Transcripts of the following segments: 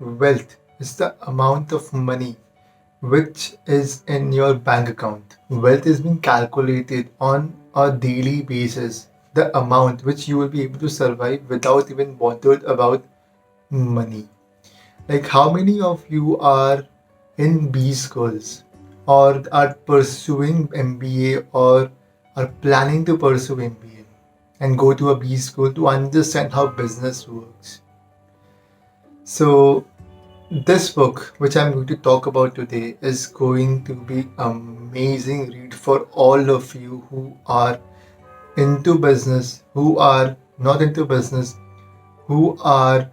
Wealth is the amount of money which is in your bank account. Wealth is being calculated on a daily basis. The amount which you will be able to survive without even bothered about money. Like how many of you are in B schools or are pursuing MBA or are planning to pursue MBA and go to a B school to understand how business works? So this book, which I'm going to talk about today, is going to be amazing read for all of you who are into business, who are not into business, who are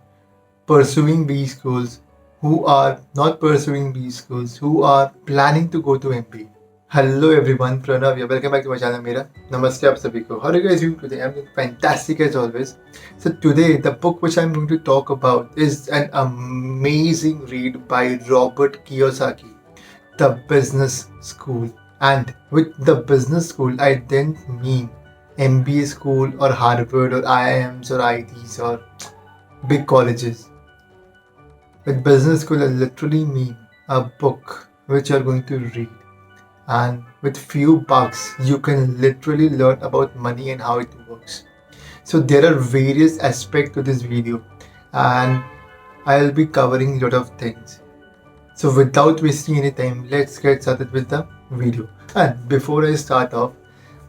pursuing B schools, who are not pursuing B schools, who are planning to go to MP. Hello everyone, Pranav here. Welcome back to my channel. मेरा नमस्ते आप सभी को. How are you guys doing today? I'm doing fantastic as always. So today the book which I'm going to talk about is an amazing read by Robert Kiyosaki, The Business School. And with the business school, I didn't mean MBA school or Harvard or IIMs or ITs or big colleges. With business school, I literally mean a book which you're going to read. And with few bucks, you can literally learn about money and how it works. So there are various aspects to this video, and I'll be covering a lot of things. So without wasting any time, let's get started with the video. And before I start off,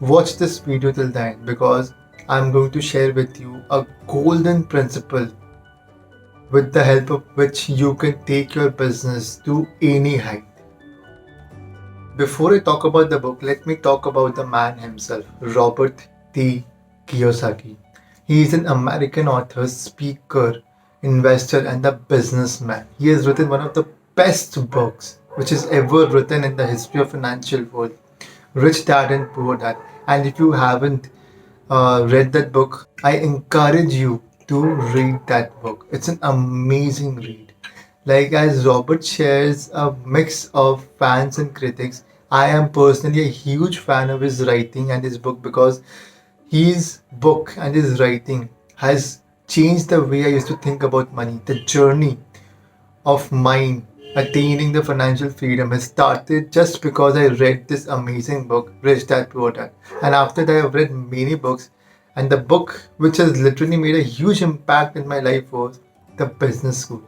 watch this video till the end because I'm going to share with you a golden principle with the help of which you can take your business to any height. Before I talk about the book, let me talk about the man himself, Robert T. Kiyosaki. He is an American author, speaker, investor, and a businessman. He has written one of the best books which is ever written in the history of financial world, Rich Dad and Poor Dad. And if you haven't read that book, I encourage you to read that book. It's an amazing read. Like as Robert shares a mix of fans and critics, I am personally a huge fan of his writing and his book because his book and his writing has changed the way I used to think about money. The journey of mine attaining the financial freedom has started just because I read this amazing book, Rich Dad Poor Dad. And after that, I've read many books. And the book which has literally made a huge impact in my life was The Business School.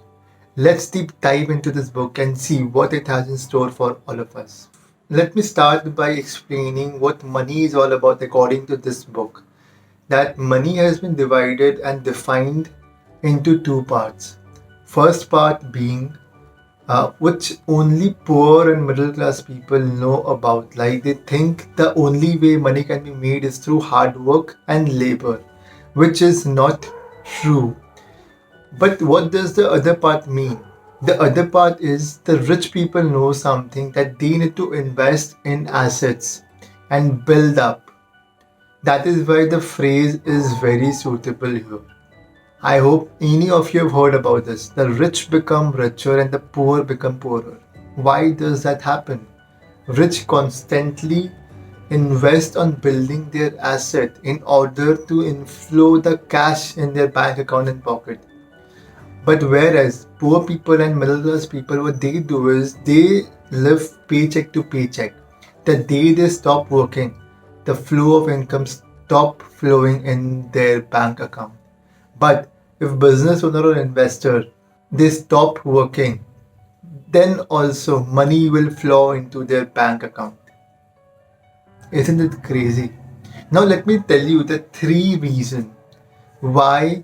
Let's deep dive into this book and see what it has in store for all of us. Let me start by explaining what money is all about according to this book. That money has been divided and defined into two parts. First part being which only poor and middle class people know about. Like they think the only way money can be made is through hard work and labor, which is not true. But what does the other part mean? The other part is the rich people know something that they need to invest in assets and build up. That is why the phrase is very suitable here. I hope any of you have heard about this. The rich become richer and the poor become poorer. Why does that happen? Rich constantly invest on building their asset in order to inflow the cash in their bank account and pocket. But whereas poor people and middle class people, what they do is they live paycheck to paycheck. The day they stop working, the flow of income stop flowing in their bank account. But if business owner or investor, they stop working, then also money will flow into their bank account. Isn't it crazy? Now let me tell you the three reasons why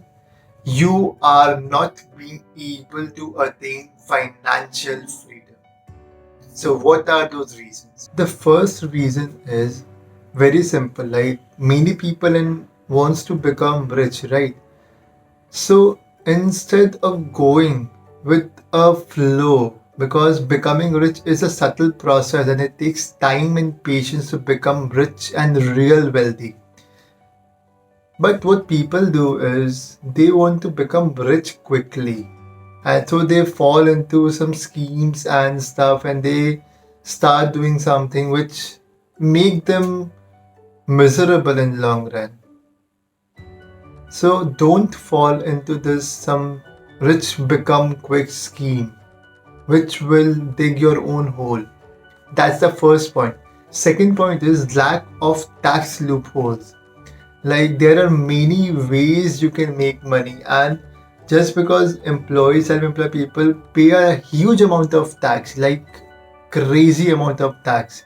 you are not being able to attain financial freedom. So what are those reasons? The first reason is very simple. Like many people wants to become rich, right? So instead of going with a flow, because becoming rich is a subtle process and it takes time and patience to become rich and real wealthy. But what people do is they want to become rich quickly. And so they fall into some schemes and stuff and they start doing something which make them miserable in long run. So don't fall into this some rich become quick scheme, which will dig your own hole. That's the first point. Second point is lack of tax loopholes. Like there are many ways you can make money, and just because employees, self-employed people pay a huge amount of tax, like crazy amount of tax,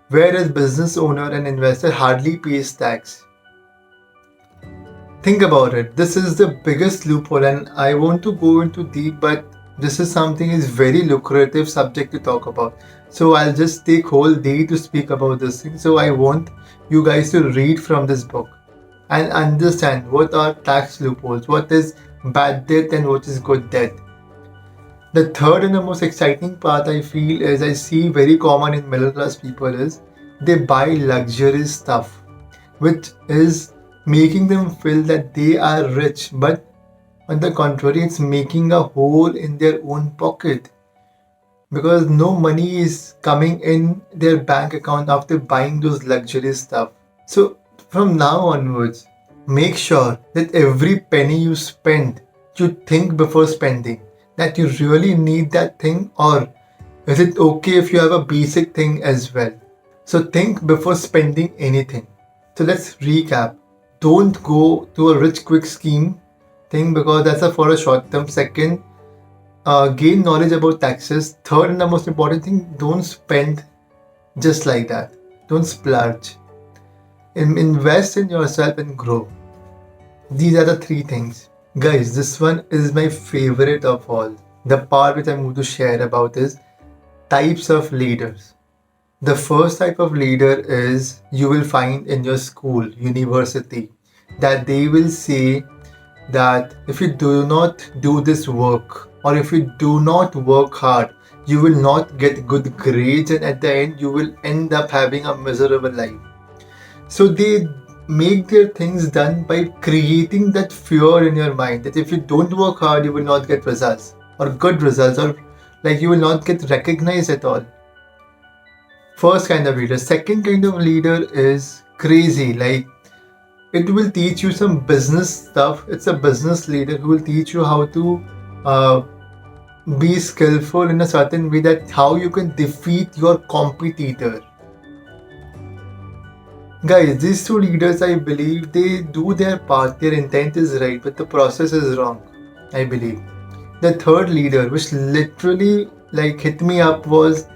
whereas business owner and investor hardly pays tax. Think about it. This is the biggest loophole, and I want to go into deep, but this is something is very lucrative subject to talk about. So I'll just take whole day to speak about this thing. So I want you guys to read from this book and understand what are tax loopholes, what is bad debt, and what is good debt. The third and the most exciting part I feel is I see very common in middle class people is they buy luxury stuff, which is making them feel that they are rich, but on the contrary, it's making a hole in their own pocket because no money is coming in their bank account after buying those luxury stuff. So from now onwards, make sure that every penny you spend, you think before spending that you really need that thing, or is it okay if you have a basic thing as well? So think before spending anything. So let's recap. Don't go to a rich quick scheme thing because that's for a short term. Second, gain knowledge about taxes. Third, and the most important thing, don't spend just like that. Don't splurge. Invest in yourself and grow. These are the three things. Guys, this one is my favorite of all. The part which I'm going to share about is types of leaders. The first type of leader is you will find in your school, university, that they will say that if you do not do this work or if you do not work hard, you will not get good grades, and at the end, you will end up having a miserable life. So they make their things done by creating that fear in your mind that if you don't work hard, you will not get results or good results, or like you will not get recognized at all. First kind of leader. Second kind of leader is crazy. Like it will teach you some business stuff. It's a business leader who will teach you how to uh, be skillful in a certain way that how you can defeat your competitor. Guys, these two leaders, I believe, they do their part. Their intent is right, but the process is wrong. I believe. The third leader, which literally like hit me up, was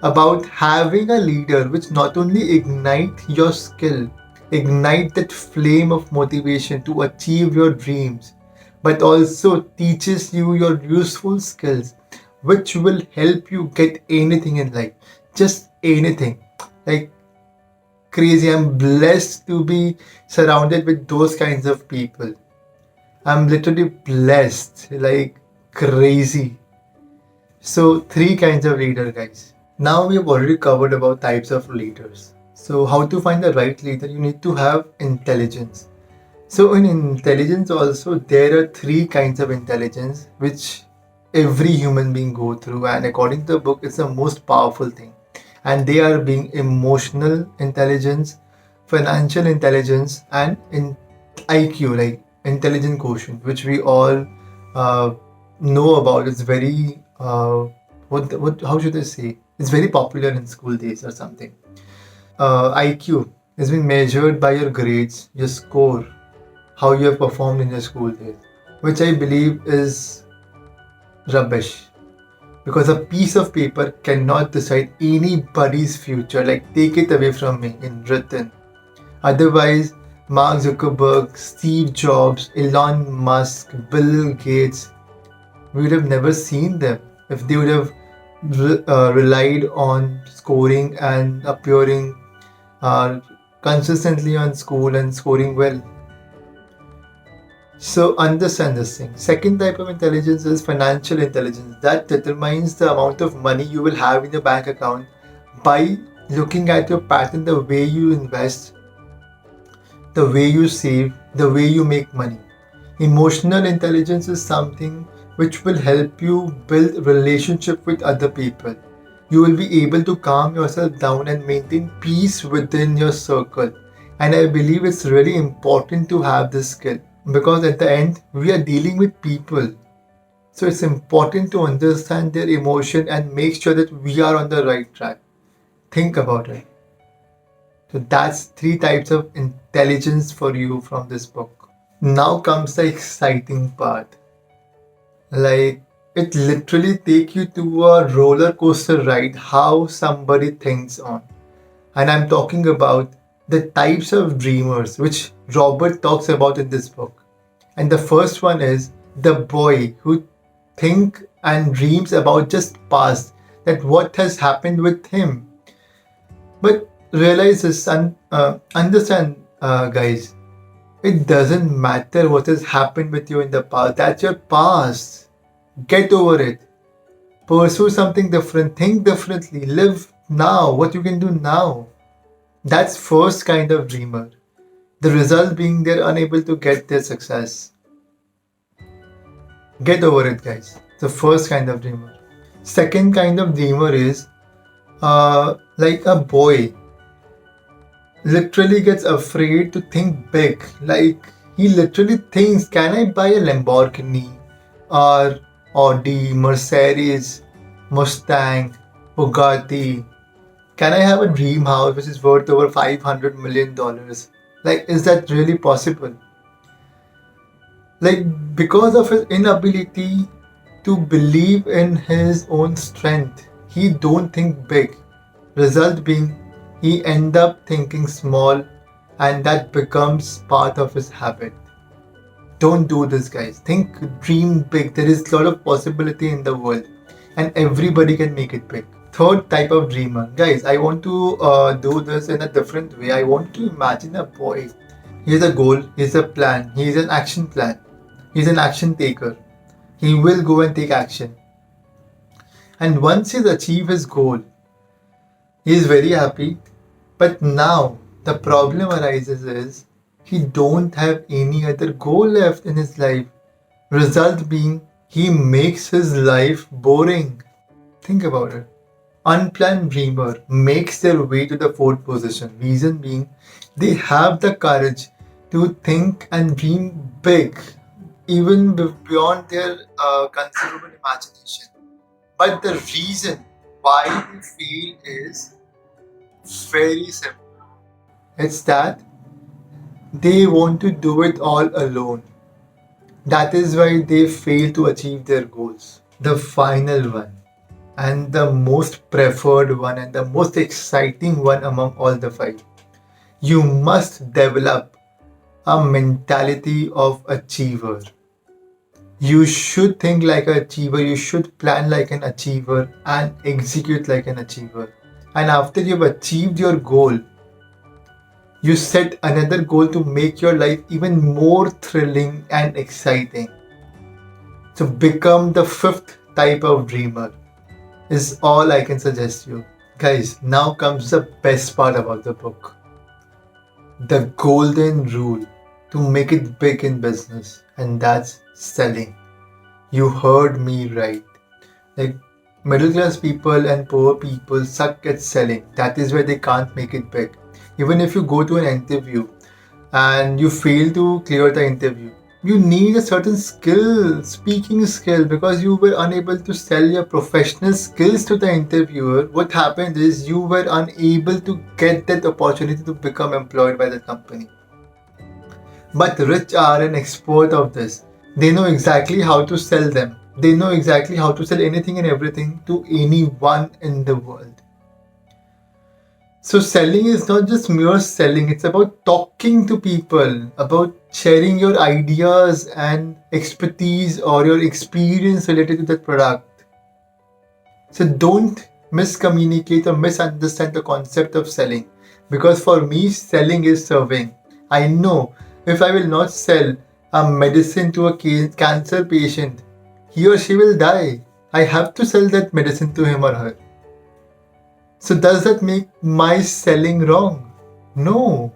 about having a leader which not only ignite your skill, ignite that flame of motivation to achieve your dreams, but also teaches you your useful skills, which will help you get anything in life. Just anything. Like crazy. I'm blessed to be surrounded with those kinds of people. I'm literally blessed, like crazy. So, three kinds of leader, guys. Now we have already covered about types of leaders. So, how to find the right leader? You need to have intelligence. So, in intelligence also, there are three kinds of intelligence which every human being go through, and according to the book, it's the most powerful thing. And they are being emotional intelligence, financial intelligence, and IQ, like intelligent quotient, which we all uh, know about. It's very what how should I say? It's very popular in school days or something. IQ is being measured by your grades, your score, how you have performed in your school days, which I believe is rubbish because a piece of paper cannot decide anybody's future. Like, take it away from me in written. Otherwise, Mark Zuckerberg, Steve Jobs, Elon Musk, Bill Gates, we would have never seen them if they would have relied on scoring and appearing uh, consistently on school and scoring well. So understand this thing. Second type of intelligence is financial intelligence that determines the amount of money you will have in your bank account by looking at your pattern, the way you invest, the way you save, the way you make money. Emotional intelligence is something which will help you build relationship with other people. You will be able to calm yourself down and maintain peace within your circle. And I believe it's really important to have this skill because at the end we are dealing with people. So it's important to understand their emotion and make sure that we are on the right track. Think about it. So that's three types of intelligence for you from this book. Now comes the exciting part. Like, it literally take you to a roller coaster ride how somebody thinks on. And I'm talking about the types of dreamers which Robert talks about in this book. And the first one is the boy who think and dreams about just past, that what has happened with him. But realize this, understand, guys, it doesn't matter what has happened with you in the past. That's your past. Get over it. Pursue something different. Think differently. Live now. What you can do now. That's first kind of dreamer. The result being they're unable to get their success. Get over it, guys. The first kind of dreamer. Second kind of dreamer is like a boy literally gets afraid to think big. Like he literally thinks, can I buy a Lamborghini or Audi, Mercedes, Mustang, Bugatti? Can I have a dream house which is worth over $500 million? Like, is that really possible? Like, because of his inability to believe in his own strength, he don't think big. Result being, he end up thinking small, and that becomes part of his habit. Don't do this, guys. Think, dream big. There is a lot of possibility in the world, and everybody can make it big. Third type of dreamer, guys. I want to do this in a different way. I want to imagine a boy. He has a goal. He has a plan. He has an action plan. He's an action taker. He will go and take action. And once he's achieved his goal, he is very happy. But now the problem arises is he don't have any other goal left in his life. Result being he makes his life boring. Think about it. Unplanned dreamer makes their way to the fourth position. Reason being they have the courage to think and dream big, even beyond their considerable imagination. But the reason why they fail is very simple. It's that they want to do it all alone. That is why they fail to achieve their goals. The final one, and the most preferred one, and the most exciting one among all the five. You must develop a mentality of achiever. You should think like an achiever, you should plan like an achiever, and execute like an achiever. And after you've achieved your goal, you set another goal to make your life even more thrilling and exciting. So become the fifth type of dreamer, is all I can suggest you. Guys, now comes the best part about the book. The golden rule to make it big in business, and that's selling. You heard me right. Like, middle class people and poor people suck at selling. That is why they can't make it big. Even if you go to an interview and you fail to clear the interview, you need a certain skill, speaking skill, because you were unable to sell your professional skills to the interviewer. What happened is you were unable to get that opportunity to become employed by the company. But rich are an expert of this. They know exactly how to sell them. They know exactly how to sell anything and everything to anyone in the world. So selling is not just mere selling, it's about talking to people, about sharing your ideas and expertise or your experience related to that product. So don't miscommunicate or misunderstand the concept of selling, because for me, selling is serving. I know if I will not sell a medicine to a cancer patient, he or she will die. I have to sell that medicine to him or her. So does that make my selling wrong? No.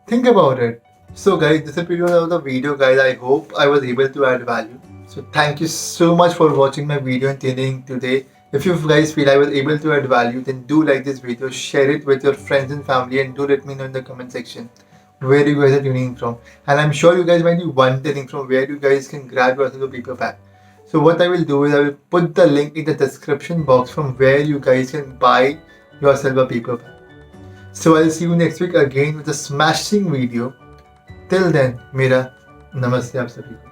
Think about it. So guys, this is pretty much of the video, guys. I hope I was able to add value. So thank you so much for watching my video and tuning today. If you guys feel I was able to add value, then do like this video, share it with your friends and family, and do let me know in the comment section where you guys are tuning from. And I'm sure you guys might be wondering from where you guys can grab yourself a paper bag. So what I will do is I will put the link in the description box from where you guys can buy yourself a paperback. So I'll see you next week again with a smashing video. Till then, मेरा नमस्ते आप सभी को.